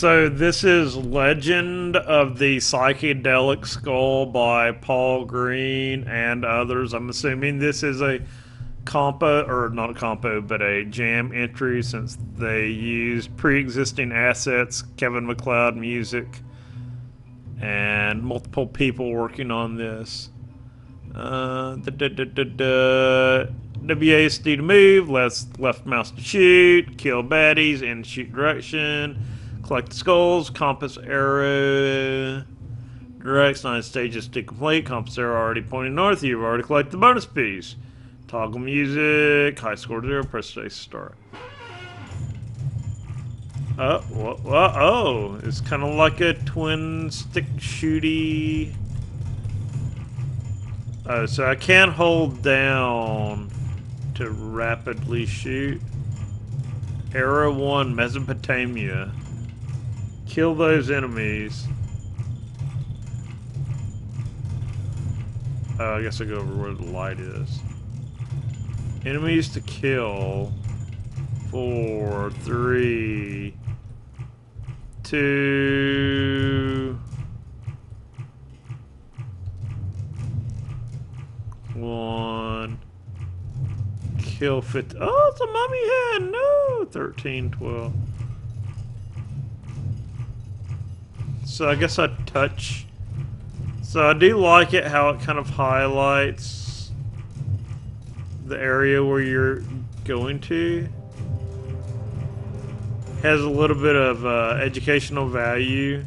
So this is Legend of the Psychedelic Skull by Paul Green and others. I'm assuming this is a compo, or not a compo, but a jam entry since they used pre-existing assets, Kevin MacLeod music, and multiple people working on this. WASD to move, left mouse to shoot, kill baddies in shoot direction, collect the skulls, compass arrow directs 9 stages to complete, compass arrow already pointing north, you've already collected the bonus piece. Toggle music, high score 0, press space start. Oh, it's kind of like a twin stick shooty. Oh, so I can't hold down to rapidly shoot. Era 1, Mesopotamia. Kill those enemies. Oh, I guess I go over where the light is. Enemies to kill. 4, 3, 2, 1. Kill 50. Oh, it's a mummy head. No. 13, 12. So I guess I touch. So I do like it how it kind of highlights the area where you're going to. Has a little bit of educational value.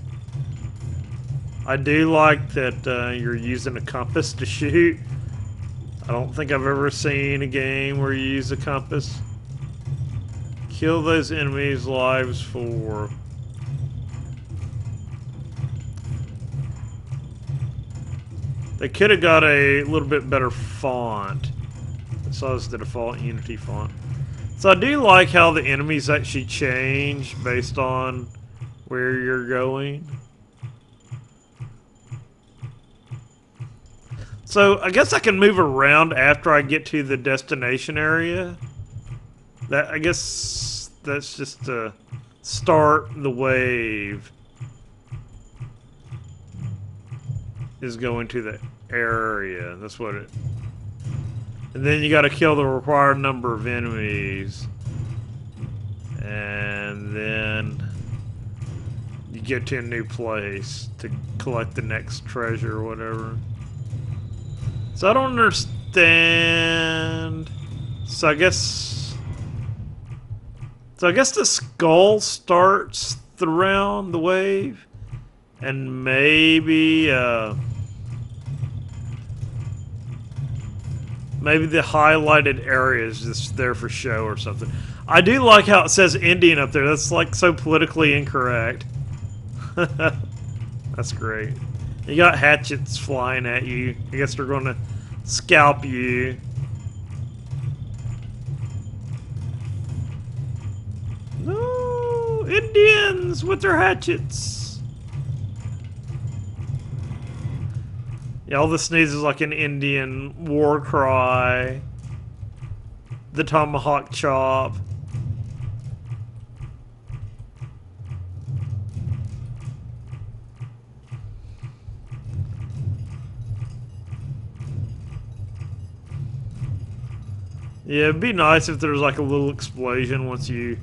I do like that you're using a compass to shoot. I don't think I've ever seen a game where you use a compass. Kill those enemies' lives for. They could have got a little bit better font. So it's the default Unity font. So I do like how the enemies actually change based on where you're going. So I guess I can move around after I get to the destination area. That, I guess that's just to start the wave. Is going to the area. That's what it. And then you got to kill the required number of enemies. And then you get to a new place to collect the next treasure or whatever. So I don't understand. So I guess the skull starts around the wave, and maybe maybe the highlighted area is just there for show or something. I do like how it says Indian up there. That's like so politically incorrect. That's great. You got hatchets flying at you. I guess they're going to scalp you. No! Indians with their hatchets! Yeah, all this needs is like an Indian war cry. The tomahawk chop. Yeah, it'd be nice if there was like a little explosion once you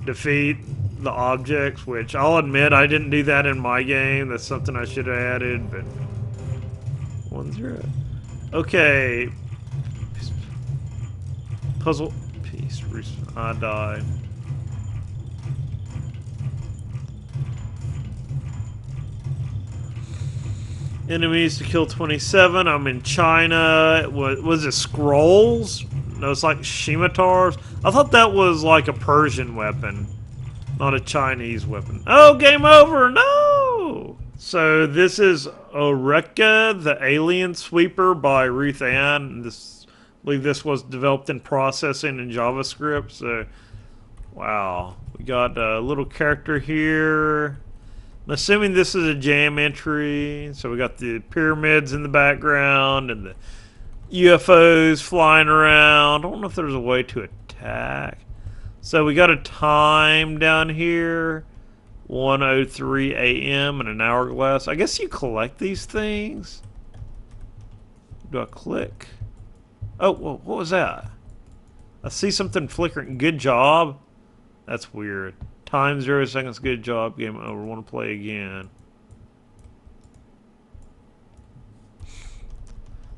defeat the objects, which I'll admit I didn't do that in my game. That's something I should have added, but 1-0. Okay. Puzzle piece. I died. Enemies to kill 27. I'm in China. Was it scrolls? No, it's like scimitars. I thought that was like a Persian weapon, not a Chinese weapon. Oh, game over! No! So this is Orecka, the Alien Sweeper by Ruth. I believe this was developed in processing in JavaScript. So, wow, we got a little character here. I'm assuming this is a jam entry. So we got the pyramids in the background and the UFOs flying around. I don't know if there's a way to attack. So we got a time down here. 1:03 a.m. and an hourglass. I guess you collect these things. Do I click? Oh, what was that? I see something flickering. Good job. That's weird. Time 0 seconds. Good job. Game over. Want to play again.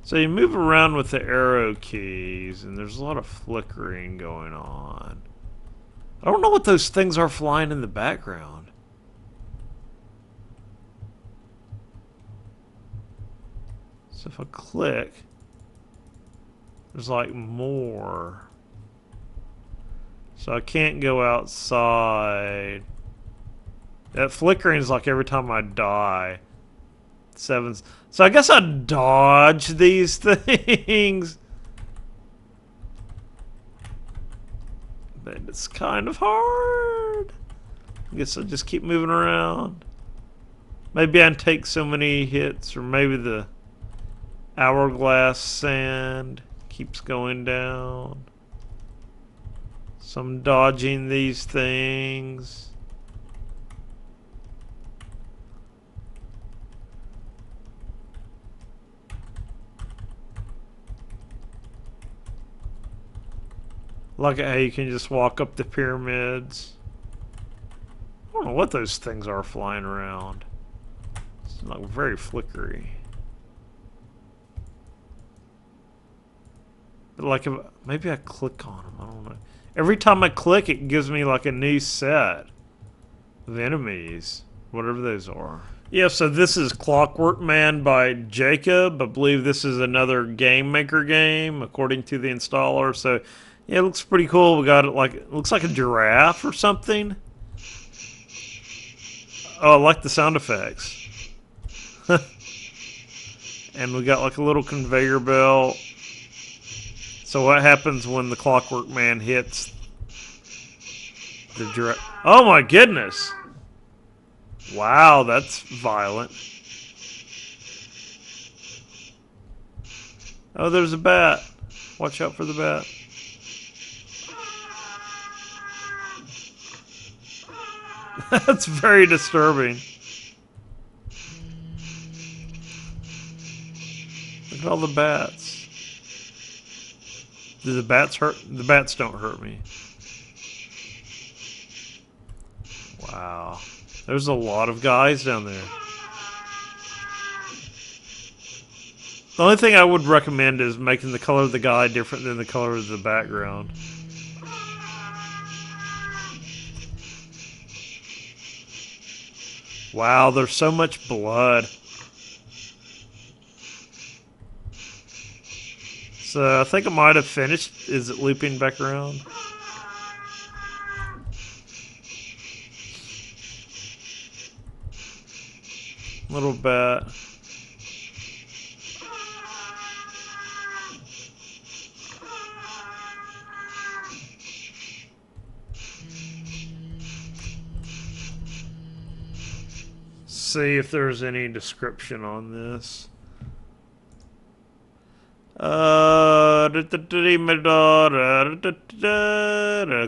So you move around with the arrow keys, and there's a lot of flickering going on. I don't know what those things are flying in the background. So if I click, there's like more. So I can't go outside. That flickering is like every time I die. Sevens. So I guess I dodge these things. But it's kind of hard. I guess I'll just keep moving around. Maybe I take so many hits, or maybe the hourglass sand keeps going down. So I'm dodging these things. Look at how you can just walk up the pyramids. I don't know what those things are flying around. It's like very flickery. But like, if, maybe I click on them. I don't know. Every time I click, it gives me like a new set of enemies, whatever those are. Yeah, so this is Clockwork Man by Jacob. I believe this is another Game Maker game, according to the installer. So, yeah, it looks pretty cool. We got it like, it looks like a giraffe or something. Oh, I like the sound effects. And we got like a little conveyor belt. So what happens when the Clockwork Man hits the giraffe? Oh my goodness! Wow, that's violent. Oh, there's a bat. Watch out for the bat. That's very disturbing. Look at all the bats. Do the bats hurt? The bats don't hurt me. Wow. There's a lot of guys down there. The only thing I would recommend is making the color of the guy different than the color of the background. Wow, there's so much blood. So I think I might have finished. Is it looping back around? Little bat. See if there's any description on this.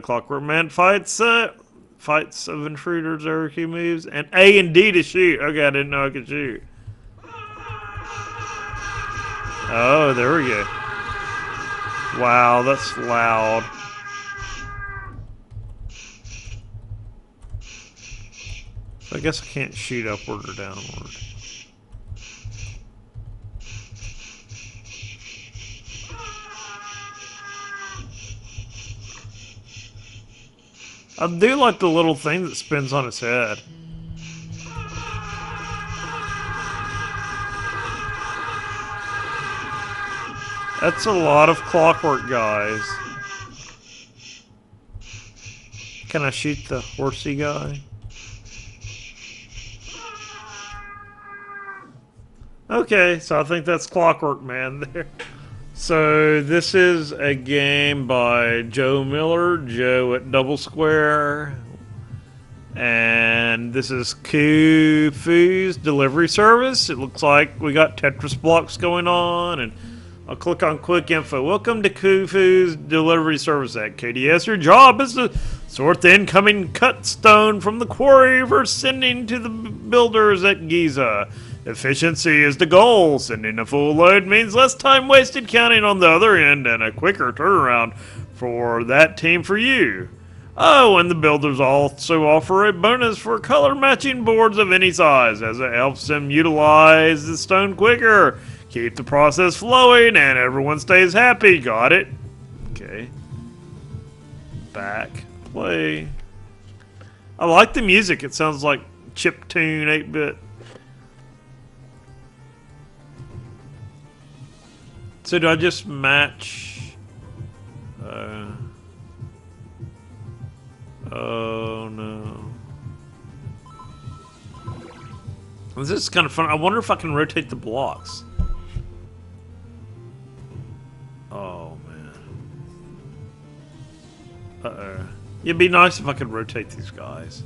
Clockwork Man fights of intruders, RQ moves, and A and D to shoot. Okay, I didn't know I could shoot. Oh, there we go. Wow, that's loud. So I guess I can't shoot upward or downward. I do like the little thing that spins on its head. That's a lot of clockwork guys. Can I shoot the horsey guy? Okay, so I think that's Clockwork Man there. So this is a game by Joe Miller, Joe at Double Square. And this is Khufu's delivery service. It looks like we got Tetris blocks going on, and I'll click on quick info. Welcome to Khufu's delivery service at KDS. Your job is to Sort the incoming cut stone from the quarry for sending to the builders at Giza. Efficiency is the goal. Sending a full load means less time wasted counting on the other end and a quicker turnaround for that team for you. Oh, and the builders also offer a bonus for color matching boards of any size, as it helps them utilize the stone quicker. Keep the process flowing and everyone stays happy. Got it? Okay. Back. Play. I like the music. It sounds like chiptune 8-bit. So do I just match? Oh no. This is kind of fun. I wonder if I can rotate the blocks. Oh man. Uh-oh. It'd be nice if I could rotate these guys.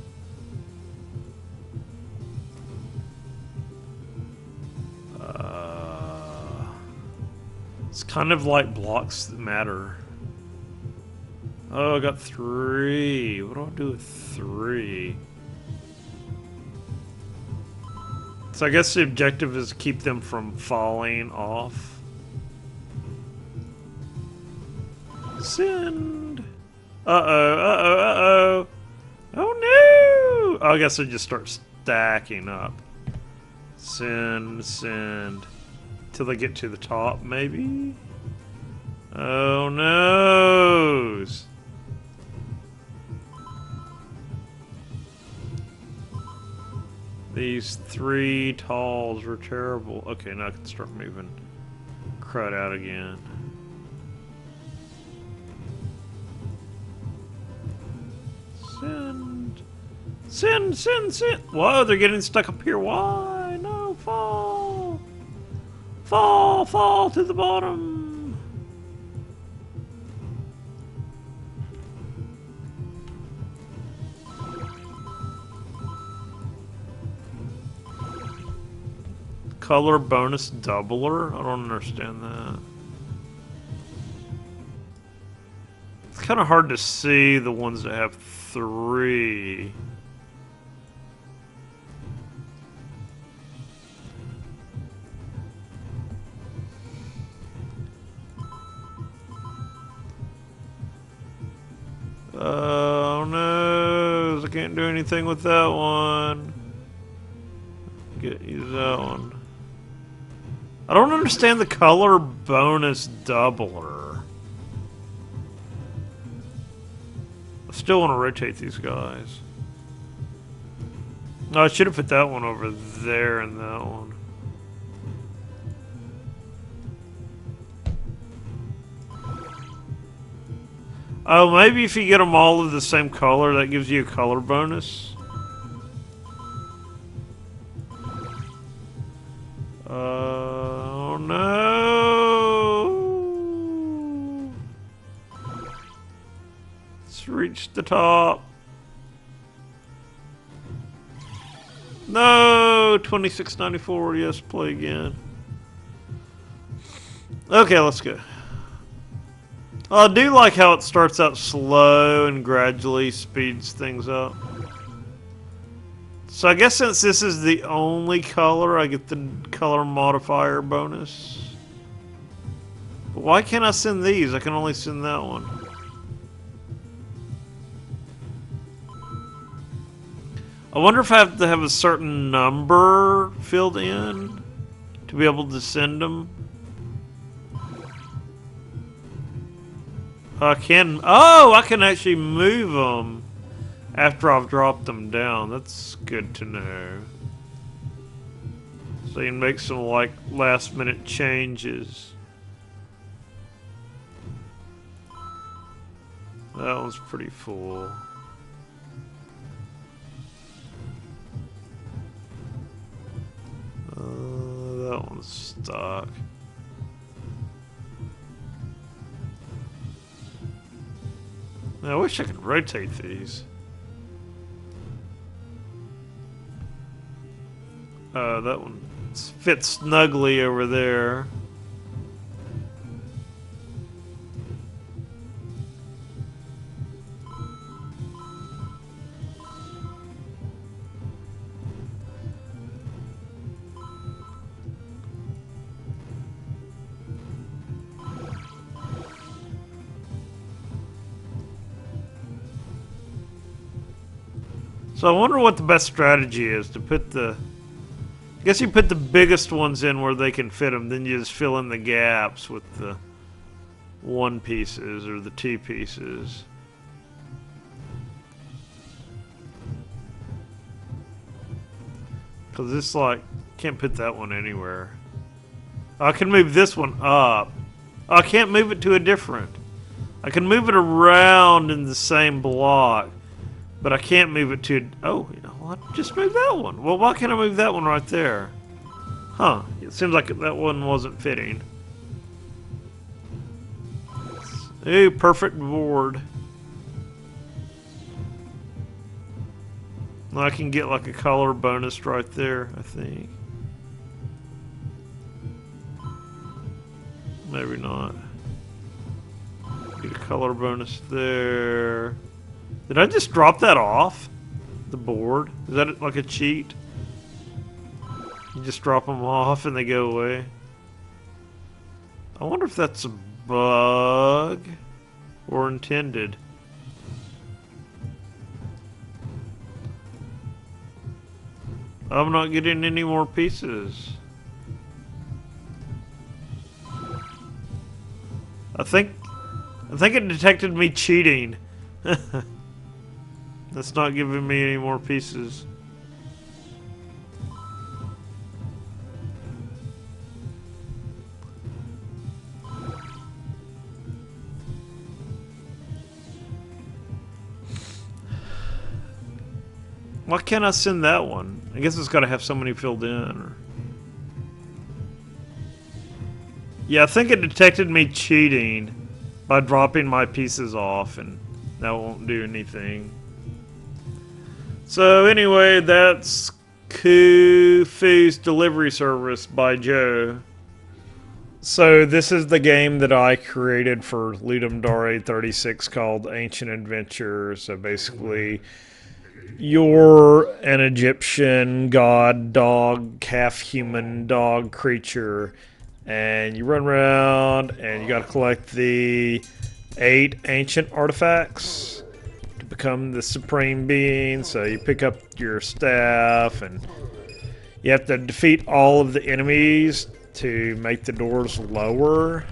It's kind of like blocks that matter. Oh, I got 3. What do I do with 3? So I guess the objective is to keep them from falling off. Send. Uh-oh. Oh no! Oh, I guess I just start stacking up. Send. Till they get to the top, maybe? Oh noes! These 3 talls were terrible. Okay, now I can start moving crud out again. Send. Whoa, they're getting stuck up here. Why? No, fall. Fall to the bottom. Color bonus doubler? I don't understand that. It's kind of hard to see the ones that have 3. Oh no, I can't do anything with that one. Use that one. I don't understand the color bonus doubler. I still want to rotate these guys. No, I should have put that one over there and that one. Oh, maybe if you get them all of the same color, that gives you a color bonus. Oh no! Let's reach the top. No! 2694, yes, play again. Okay, let's go. I do like how it starts out slow and gradually speeds things up. So I guess since this is the only color, I get the color modifier bonus. But why can't I send these? I can only send that one. I wonder if I have to have a certain number filled in to be able to send them. I can. Oh, I can actually move them after I've dropped them down. That's good to know. So you can make some like last minute changes. That one's pretty full. That one's stuck. I wish I could rotate these. That one fits snugly over there. So I wonder what the best strategy is to put the... I guess you put the biggest ones in where they can fit them, then you just fill in the gaps with the 1 pieces or the 2 pieces. Because it's like, can't put that one anywhere. I can move this one up. I can't move it to a different. I can move it around in the same block, but I can't move it to... Oh, you know what? Just move that one. Well, why can't I move that one right there? Huh. It seems like that one wasn't fitting. Ooh, perfect board. I can get like a color bonus right there, I think. Maybe not. Get a color bonus there. Did I just drop that off the board? Is that like a cheat? You just drop them off and they go away. I wonder if that's a bug or intended. I'm not getting any more pieces. I think it detected me cheating. That's not giving me any more pieces. Why can't I send that one? I guess it's got to have so many filled in. Or... Yeah, I think it detected me cheating by dropping my pieces off, and that won't do anything. So anyway, that's Khufu's Delivery Service by Joe. So this is the game that I created for Ludum Dare 36 called Ancient Adventure. So basically, you're an Egyptian god, dog, half human dog creature, and you run around and you gotta collect the 8 ancient artifacts to become the supreme being. So you pick up your staff and you have to defeat all of the enemies to make the doors lower.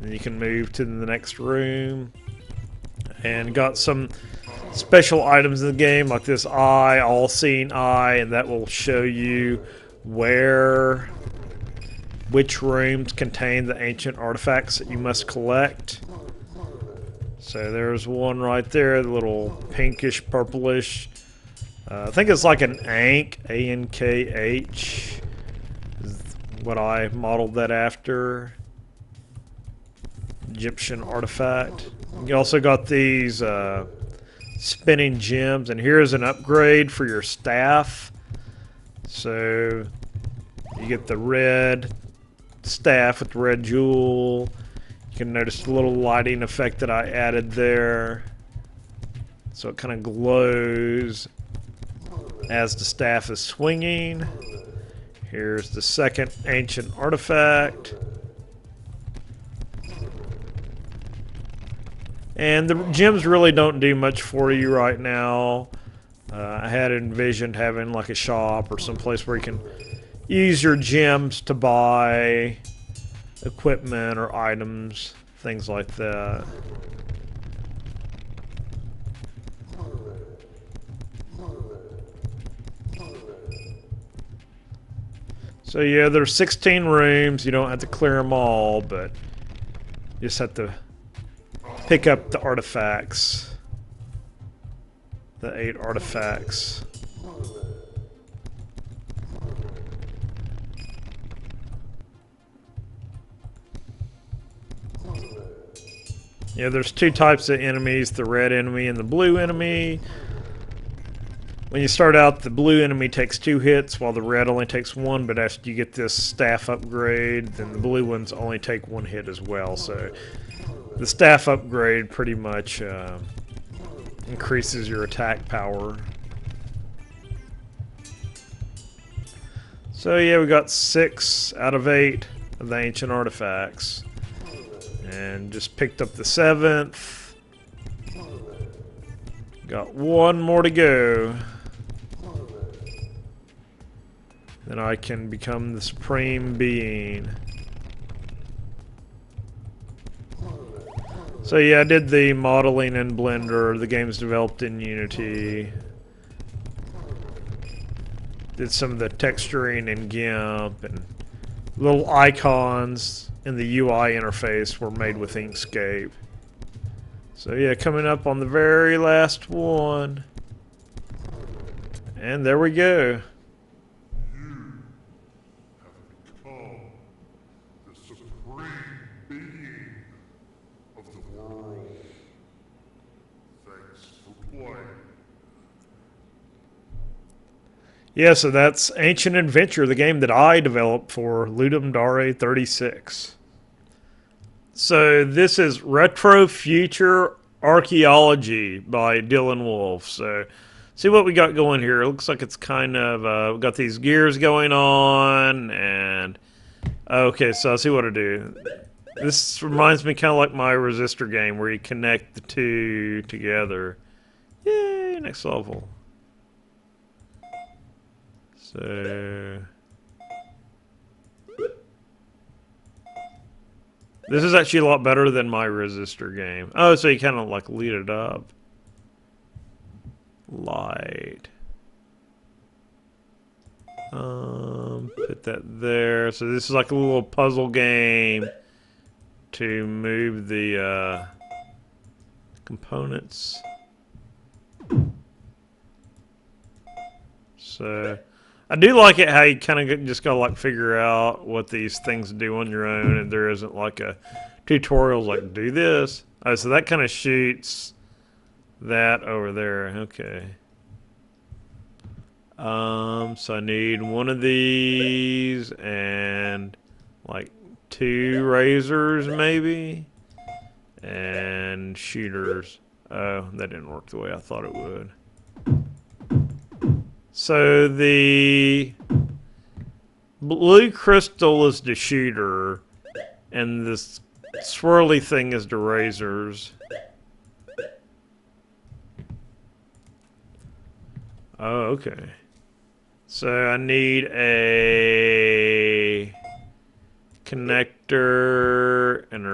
And you can move to the next room. And got some special items in the game, like this eye, all-seeing eye, and that will show you which rooms contain the ancient artifacts that you must collect. So there's one right there, the little pinkish, purplish. I think it's like an Ankh, A-N-K-H, is what I modeled that after. Egyptian artifact. You also got these spinning gems, and here's an upgrade for your staff. So you get the red staff with the red jewel. You can notice the little lighting effect that I added there, so it kind of glows as the staff is swinging. Here's the second ancient artifact. And the gems really don't do much for you right now. I had envisioned having like a shop or someplace where you can use your gems to buy equipment or items, things like that. So yeah, there's 16 rooms. You don't have to clear them all, but you just have to pick up the artifacts. The 8 artifacts. Yeah, there's 2 types of enemies, the red enemy and the blue enemy. When you start out, the blue enemy takes 2 hits, while the red only takes 1, but after you get this staff upgrade, then the blue ones only take 1 hit as well. So the staff upgrade pretty much increases your attack power. So yeah, we got 6 out of 8 of the ancient artifacts. And just picked up the 7th. Got 1 more to go. then I can become the supreme being. So yeah, I did the modeling in Blender. The game's developed in Unity. Did some of the texturing in GIMP, and little icons in the UI interface were made with Inkscape. So yeah, coming up on the very last one. And there we go. Yeah, so that's Ancient Adventure, the game that I developed for Ludum Dare 36. So this is Retrofuture Archaeology by Dylan Wolf. So see what we got going here. It looks like it's kind of, we got these gears going on, and okay, so I'll see what I do. This reminds me kind of like my resistor game where you connect the two together. Yay, next level. So this is actually a lot better than my resistor game. Oh, so you kind of like lead it up. Light. Put that there. So this is like a little puzzle game to move the components. So I do like it how you kind of just gotta like figure out what these things do on your own, and there isn't like a tutorial like do this. Oh, so that kind of shoots that over there. Okay. So I need one of these and like 2 razors maybe, and shooters. Oh, that didn't work the way I thought it would. So the blue crystal is the shooter, and this swirly thing is the razors. Oh, okay. So I need a connector and a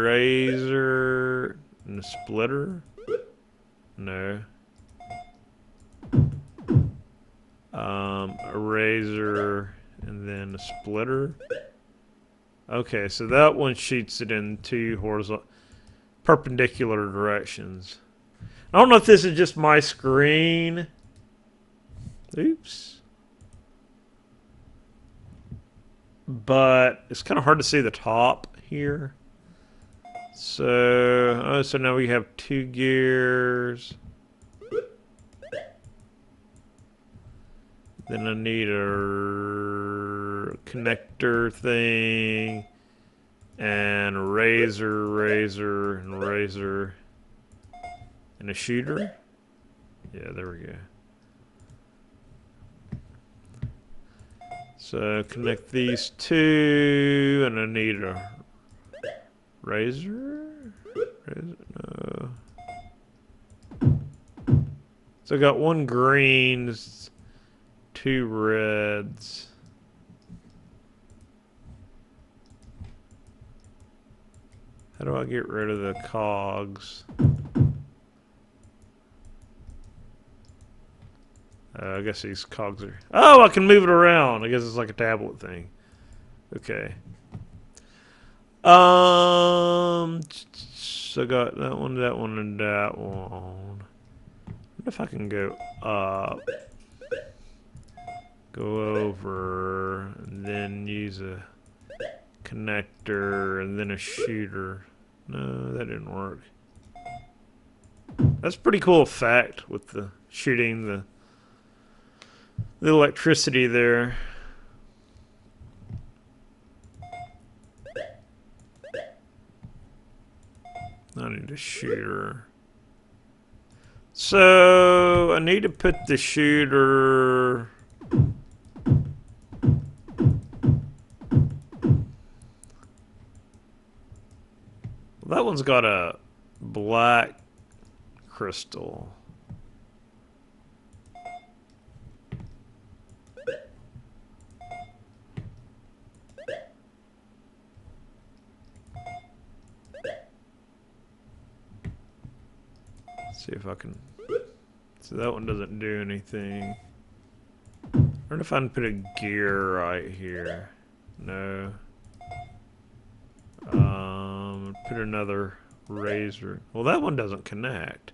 razor and a splitter. No. A razor and then a splitter. Okay, so that one shoots it in 2 horizontal, perpendicular directions. I don't know if this is just my screen. Oops. But it's kind of hard to see the top here. So, so now we have 2 gears. Then I need a connector thing, and a razor, and razor, and a shooter. Yeah, there we go. So connect these 2, and I need a razor? No. So I got 1 green, 2 reds. How do I get rid of the cogs? I guess these cogs are... Oh, I can move it around. I guess it's like a tablet thing. Okay. So I got that one, and that one. I wonder if I can go up. Go over, and then use a connector, and then a shooter. No, that didn't work. That's a pretty cool effect with the shooting the electricity there. I need a shooter. So I need to put the shooter... That one's got a black crystal. See if I can. So that one doesn't do anything. I wonder if I can put a gear right here. No. Put another razor. Well, that one doesn't connect.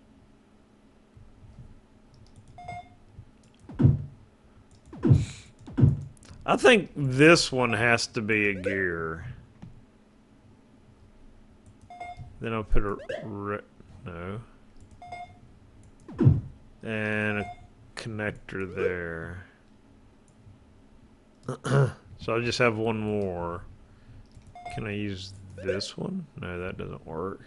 I think this one has to be a gear. Then I'll put a no. And a connector there. So I'll just have one more. Can I use this one? No, that doesn't work.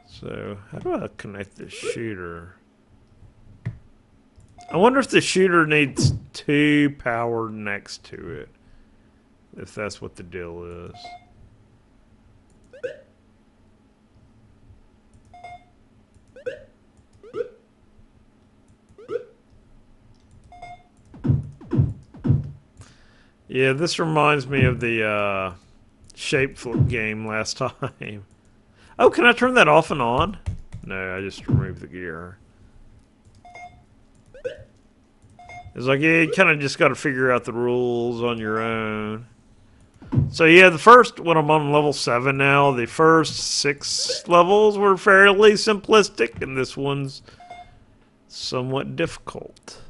So, how do I connect the shooter? I wonder if the shooter needs two power next to it. If that's what the deal is. Yeah, this reminds me of the shape flip game last time. Oh, can I turn that off and on? No, I just removed the gear. It's like, yeah, you kind of just got to figure out the rules on your own. So yeah, the first, when I'm on level 7 now, the first 6 levels were fairly simplistic, and this one's somewhat difficult.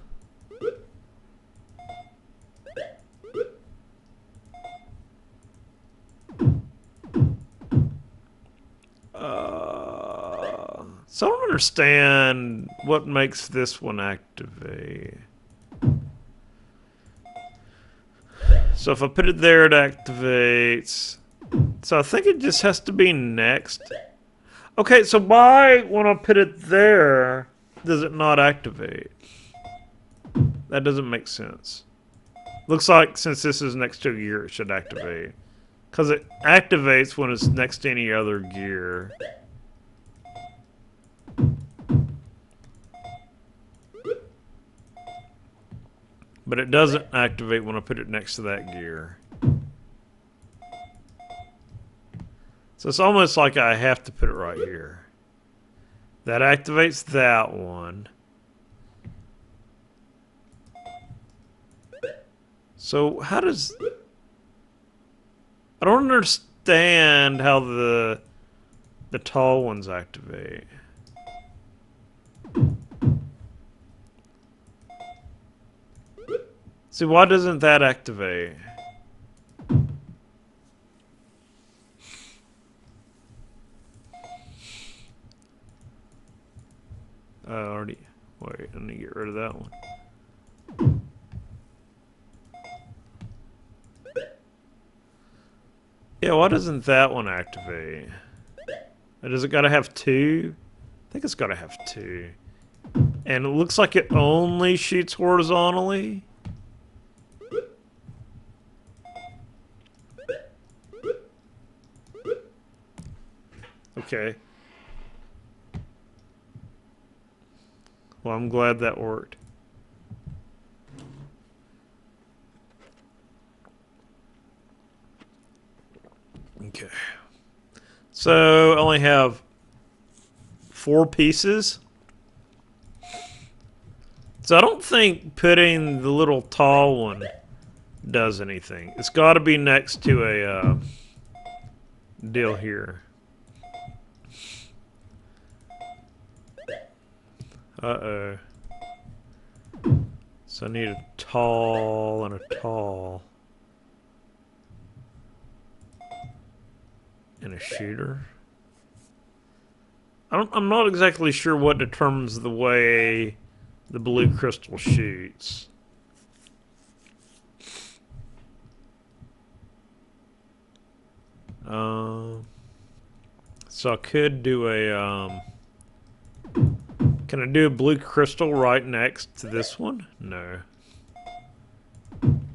So I don't understand what makes this one activate. So if I put it there, it activates. So I think it just has to be next. Okay, so why, when I put it there, does it not activate? That doesn't make sense. Looks like since this is next to a gear, it should activate. Because it activates when it's next to any other gear. But it doesn't activate when I put it next to that gear. So it's almost like I have to put it right here. That activates that one. So how does... I don't understand how the tall ones activate. See, why doesn't that activate? Already. Wait, I need to get rid of that one. Yeah, why doesn't that one activate? Does it gotta have 2? I think it's gotta have 2. And it looks like it only shoots horizontally. Okay. Well, I'm glad that worked. Okay. So, I only have 4 pieces. So, I don't think putting the little tall one does anything. It's got to be next to a deal here. Uh-oh. So I need a tall and a tall. And a shooter. I'm not exactly sure what determines the way the blue crystal shoots. So I could do a can I do a blue crystal right next to this one? No.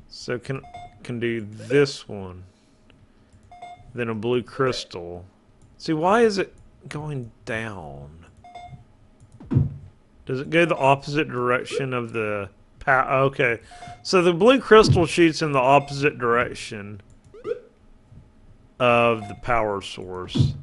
So can do this one. Then a blue crystal. See, why is it going down? Does it go the opposite direction of the okay. So the blue crystal shoots in the opposite direction of the power source.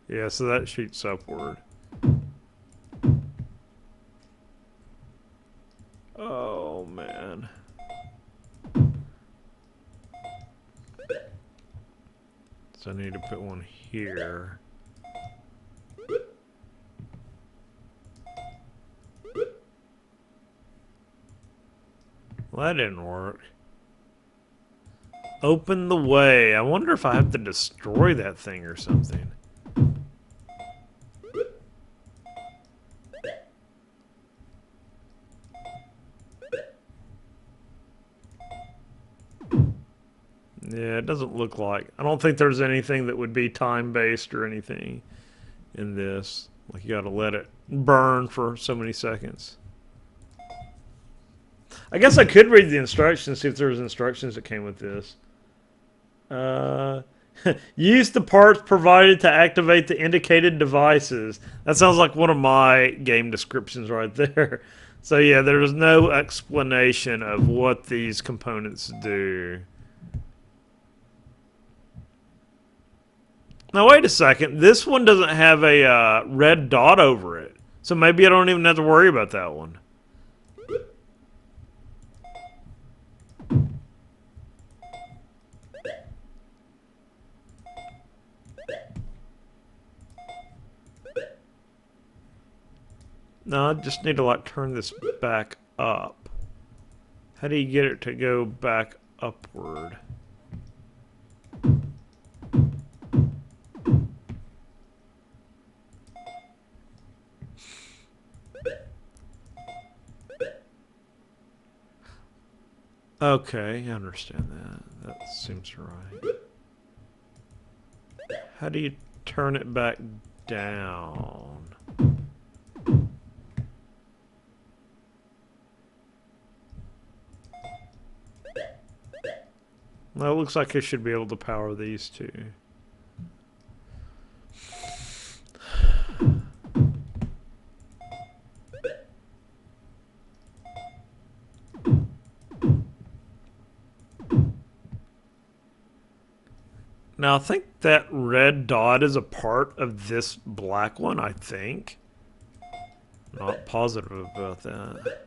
Yeah, so that shoots upward. Oh, man. So I need to put one here. Well, that didn't work. Open the way. I wonder if I have to destroy that thing or something. Yeah, it doesn't look like. I don't think there's anything that would be time-based or anything in this. Like, you gotta let it burn for so many seconds. I guess I could read the instructions, see if there's instructions that came with this. Use the parts provided to activate the indicated devices. That sounds like one of my game descriptions right there. So yeah, there's no explanation of what these components do. Now wait a second. This one doesn't have a red dot over it. So maybe I don't even have to worry about that one. No, I just need to like turn this back up. How do you get it to go back upward? Okay, I understand that. That seems right. How do you turn it back down? Well, it looks like I should be able to power these two. Now, I think that red dot is a part of this black one, I think. Not positive about that.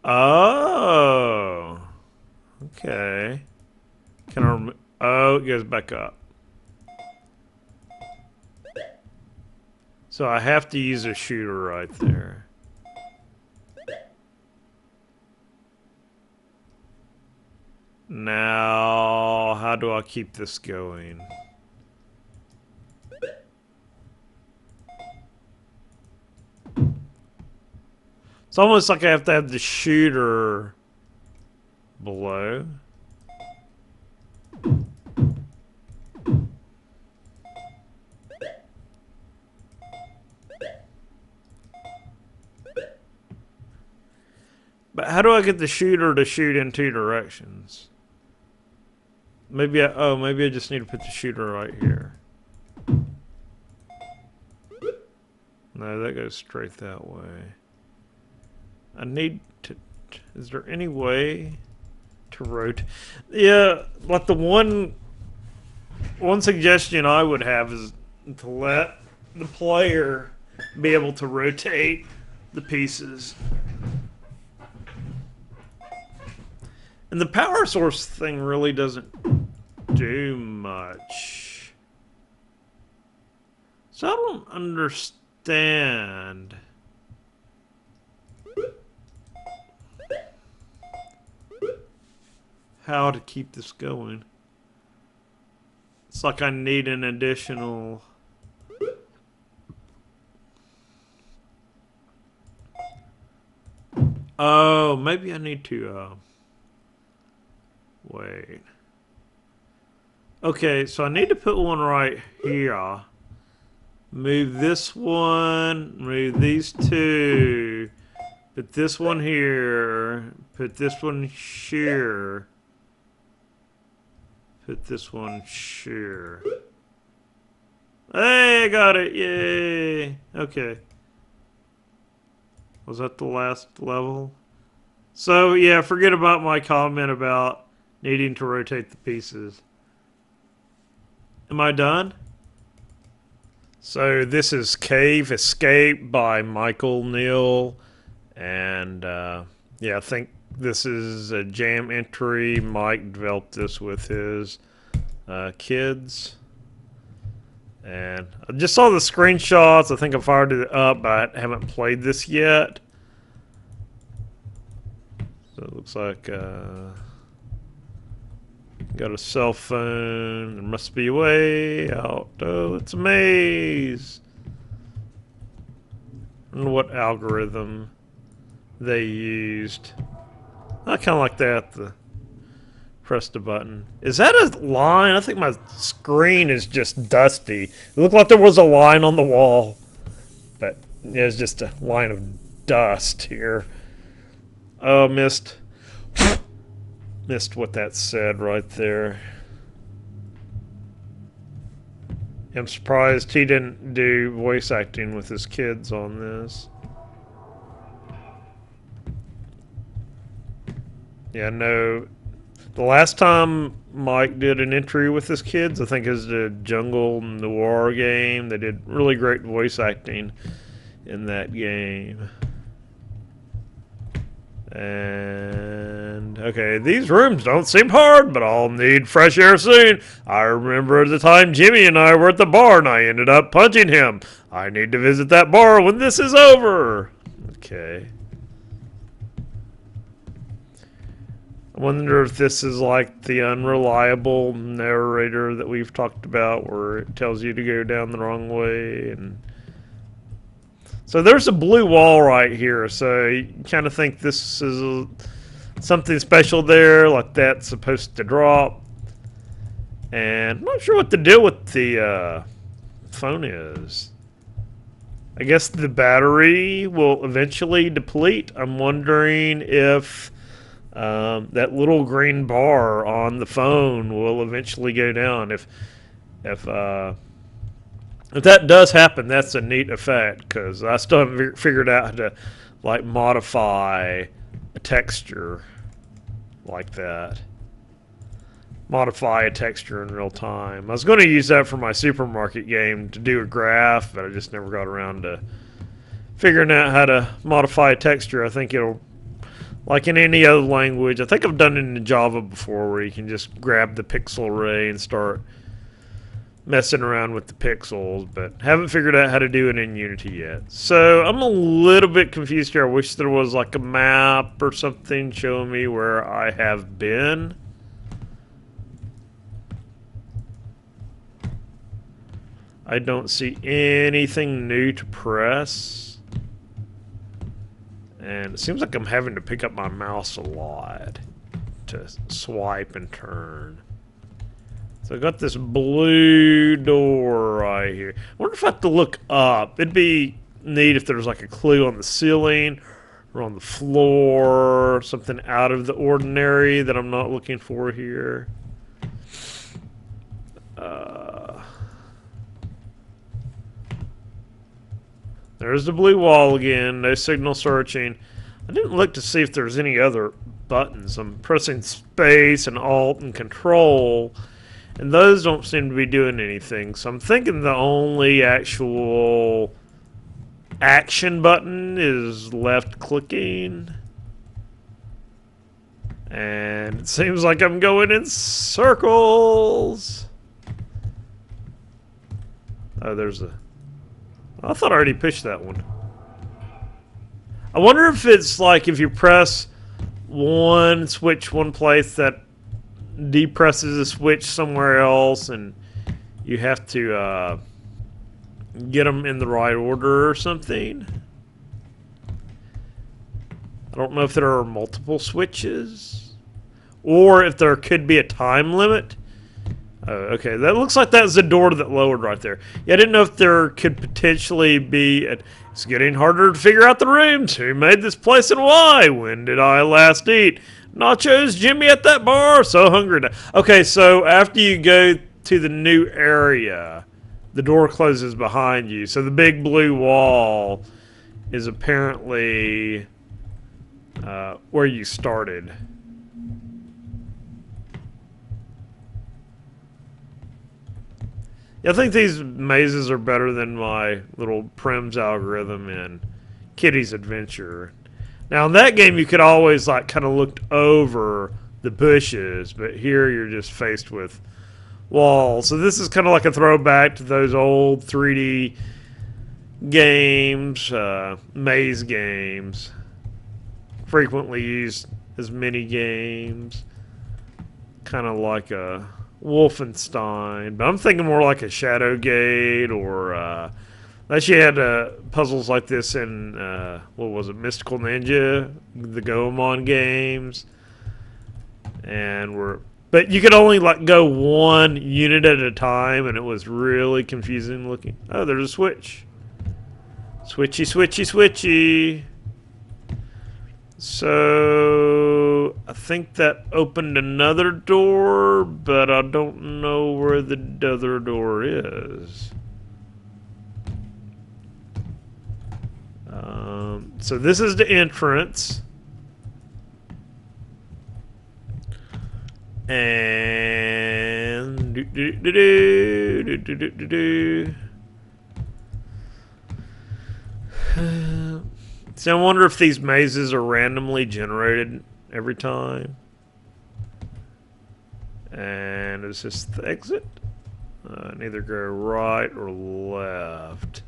Oh. Okay. Can I remove? Oh, it goes back up. So I have to use a shooter right there. Now, how do I keep this going? It's almost like I have to have the shooter below. But how do I get the shooter to shoot in two directions? Maybe maybe I just need to put the shooter right here. No, that goes straight that way. I need to... Is there any way to rotate? Yeah, like the one suggestion I would have is to let the player be able to rotate the pieces. And the power source thing really doesn't do much. So I don't understand. How to keep this going. It's like I need an additional... Oh, maybe I need to, wait. Okay, so I need to put one right here. Move this one, move these two. Put this one here. Put this one here. put this one share. Hey, I got it. Yay. Okay. Was that the last level? So, yeah, forget about my comment about needing to rotate the pieces. Am I done? So, this is Cave Escape by Michael Neel. And, yeah, I think this is a jam entry. Mike developed this with his kids. And I just saw the screenshots. I think I fired it up, but I haven't played this yet. So it looks like got a cell phone. There must be a way out. Oh, it's a maze. I don't know what algorithm they used. I kind of like that. Press the button. Is that a line? I think my screen is just dusty. It looked like there was a line on the wall, but it's just a line of dust here. Oh, missed what that said right there. I'm surprised he didn't do voice acting with his kids on this. Yeah, no. The last time Mike did an entry with his kids, I think is the Jungle Noir game. They did really great voice acting in that game. And, okay, these rooms don't seem hard, but I'll need fresh air soon. I remember the time Jimmy and I were at the bar and I ended up punching him. I need to visit that bar when this is over. Okay. I wonder if this is like the unreliable narrator that we've talked about, where it tells you to go down the wrong way. And so there's a blue wall right here, so you kind of think this is something special there, like that's supposed to drop. And I'm not sure what the deal with the phone is. I guess the battery will eventually deplete. I'm wondering if that little green bar on the phone will eventually go down. If that does happen, that's a neat effect, because I still haven't figured out how to like modify a texture like that. Modify a texture in real time. I was going to use that for my supermarket game to do a graph, but I just never got around to figuring out how to modify a texture. I think it'll, like in any other language, I think I've done it in Java before, where you can just grab the pixel array and start messing around with the pixels, but haven't figured out how to do it in Unity yet. So I'm a little bit confused here. I wish there was like a map or something showing me where I have been. I don't see anything new to press. And it seems like I'm having to pick up my mouse a lot to swipe and turn. So I got this blue door right here. I wonder if I have to look up. It'd be neat if there was like a clue on the ceiling or on the floor, something out of the ordinary that I'm not looking for here. There's the blue wall again. No signal searching. I didn't look to see if there's any other buttons. I'm pressing space and alt and control, and those don't seem to be doing anything. So I'm thinking the only actual action button is left clicking. And it seems like I'm going in circles. Oh, there's a... I thought I already pushed that one. I wonder if it's like if you press one switch one place, that depresses a switch somewhere else, and you have to get them in the right order or something. I don't know if there are multiple switches, or if there could be a time limit. Okay, that looks like that's the door that lowered right there. Yeah, I didn't know if there could potentially be... It's getting harder to figure out the rooms. Who made this place and why? When did I last eat? Nachos, Jimmy at that bar. So hungry. Okay, so after you go to the new area, the door closes behind you. So the big blue wall is apparently where you started. Yeah, I think these mazes are better than my little Prim's algorithm in Kitty's Adventure. Now in that game you could always like kind of look over the bushes, but here you're just faced with walls. So this is kind of like a throwback to those old 3D games, maze games, frequently used as mini games, kind of like a Wolfenstein, but I'm thinking more like a Shadowgate or they actually had puzzles like this in what was it, Mystical Ninja, the Goemon games, but you could only like go one unit at a time, and it was really confusing looking. Oh, there's a switch. Switchy, switchy, switchy. So I think that opened another door, but I don't know where the other door is. So this is the entrance. And so I wonder if these mazes are randomly generated every time. And is this the exit? And either go right or left.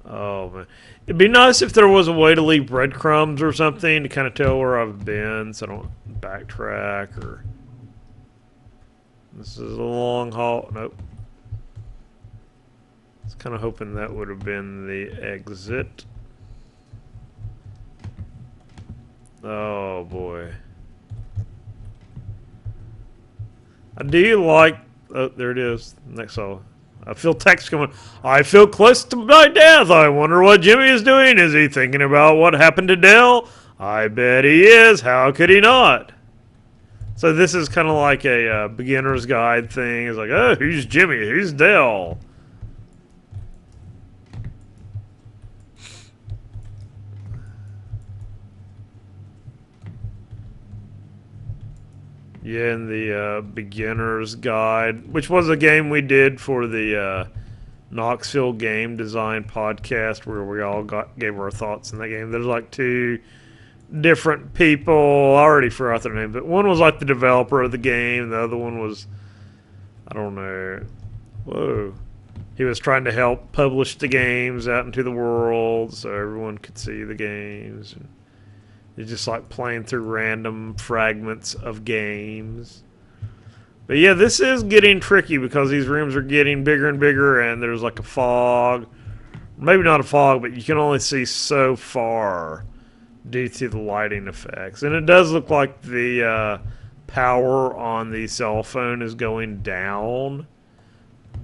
Oh man, it'd be nice if there was a way to leave breadcrumbs or something to kind of tell where I've been, so I don't backtrack. Or this is a long haul. Nope. I was kind of hoping that would have been the exit. Oh boy. I do like. Oh, there it is. Next all. I feel text coming. I feel close to my death. I wonder what Jimmy is doing. Is he thinking about what happened to Dell? I bet he is. How could he not? So this is kind of like a beginner's guide thing. It's like, oh, who's Jimmy? Who's Dell? Yeah, in the beginner's guide, which was a game we did for the Knoxville Game Design podcast, where we all gave our thoughts in that game. There's like two different people. I already forgot their name, but one was like the developer of the game. The other one was, I don't know. Whoa. He was trying to help publish the games out into the world so everyone could see the games. And it's just like playing through random fragments of games. But yeah, this is getting tricky because these rooms are getting bigger and bigger, and there's like a fog. Maybe not a fog, but you can only see so far due to the lighting effects. And it does look like the power on the cell phone is going down.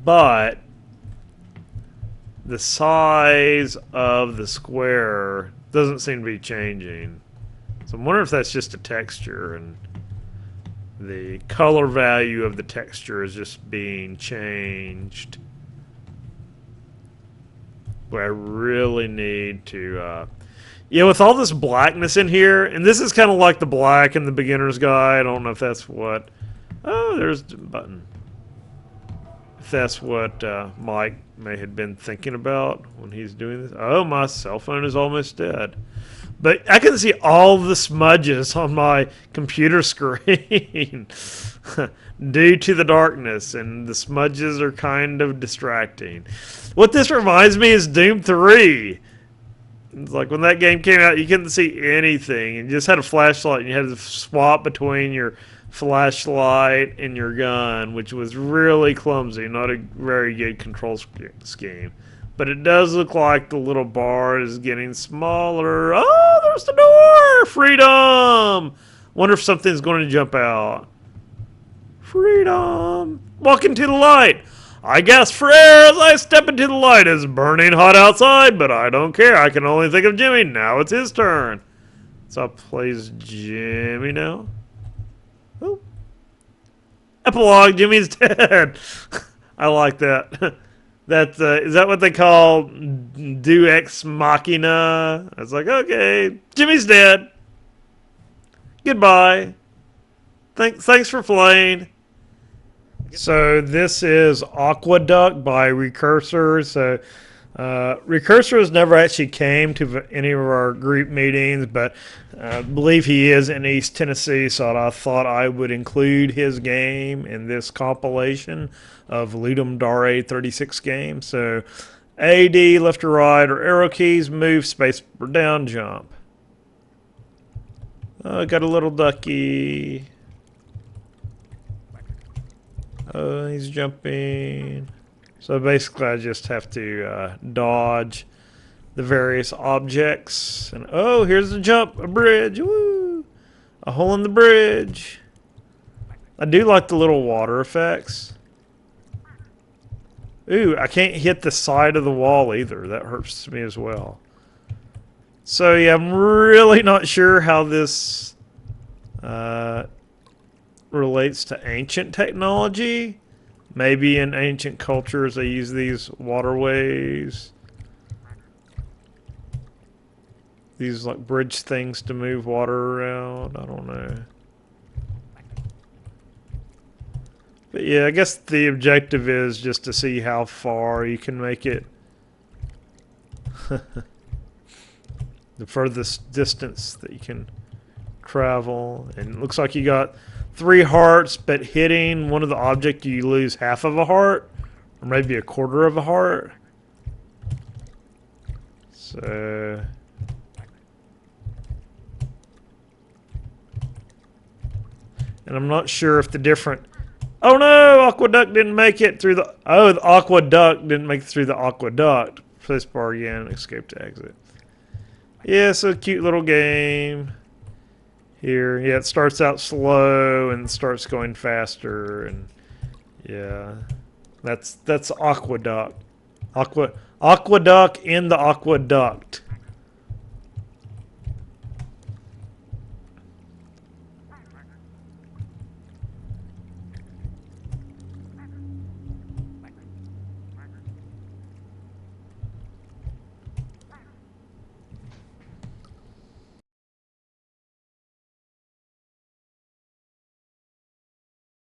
But the size of the square doesn't seem to be changing. So I'm wondering if that's just a texture and the color value of the texture is just being changed. But I really need to, yeah, with all this blackness in here, and this is kind of like the black in the beginner's guide. I don't know if that's what, oh, there's the button. If that's what Mike may have been thinking about when he's doing this. Oh, my cell phone is almost dead. But I can see all the smudges on my computer screen due to the darkness, and the smudges are kind of distracting. What this reminds me is Doom 3. It's like when that game came out, you couldn't see anything. You just had a flashlight, and you had to swap between your flashlight and your gun, which was really clumsy, not a very good control scheme. But it does look like the little bar is getting smaller. Oh, there's the door! Freedom! Wonder if something's going to jump out. Freedom! Walk into the light! I gasp for air as I step into the light. It's burning hot outside, but I don't care. I can only think of Jimmy. Now it's his turn. So plays Jimmy now. Oh. Epilogue, Jimmy's dead. I like that. Is that what they call do ex machina? I was like, okay, Jimmy's dead. Goodbye. Thanks for playing. So this is Aqua Duck by Recursor. So Recursor has never actually came to any of our group meetings, but I believe he is in East Tennessee, so I thought I would include his game in this compilation of Ludum Dare 36 games. So AD, left or right, or arrow keys, move, space, or down, jump. Oh, got a little ducky. Oh, he's jumping. So basically I just have to dodge the various objects. And oh, here's the jump, a bridge. Woo! A hole in the bridge. I do like the little water effects. Ooh, I can't hit the side of the wall either. That hurts me as well. So yeah, I'm really not sure how this relates to ancient technology. Maybe in ancient cultures they use these waterways. These like bridge things to move water around. I don't know. But yeah, I guess the objective is just to see how far you can make it. The furthest distance that you can travel. And it looks like you got 3 hearts, but hitting one of the objects you lose half of a heart, or maybe a quarter of a heart. So and I'm not sure if the different. Oh no, Aqua Duck didn't make it through the. Oh, the Aqua Duck didn't make it through the aqueduct. Press bar again, escape to exit. Yeah, it's a cute little game. Here, yeah, it starts out slow and starts going faster, and yeah, that's Aqua Duck. Aqua Duck in the aqueduct.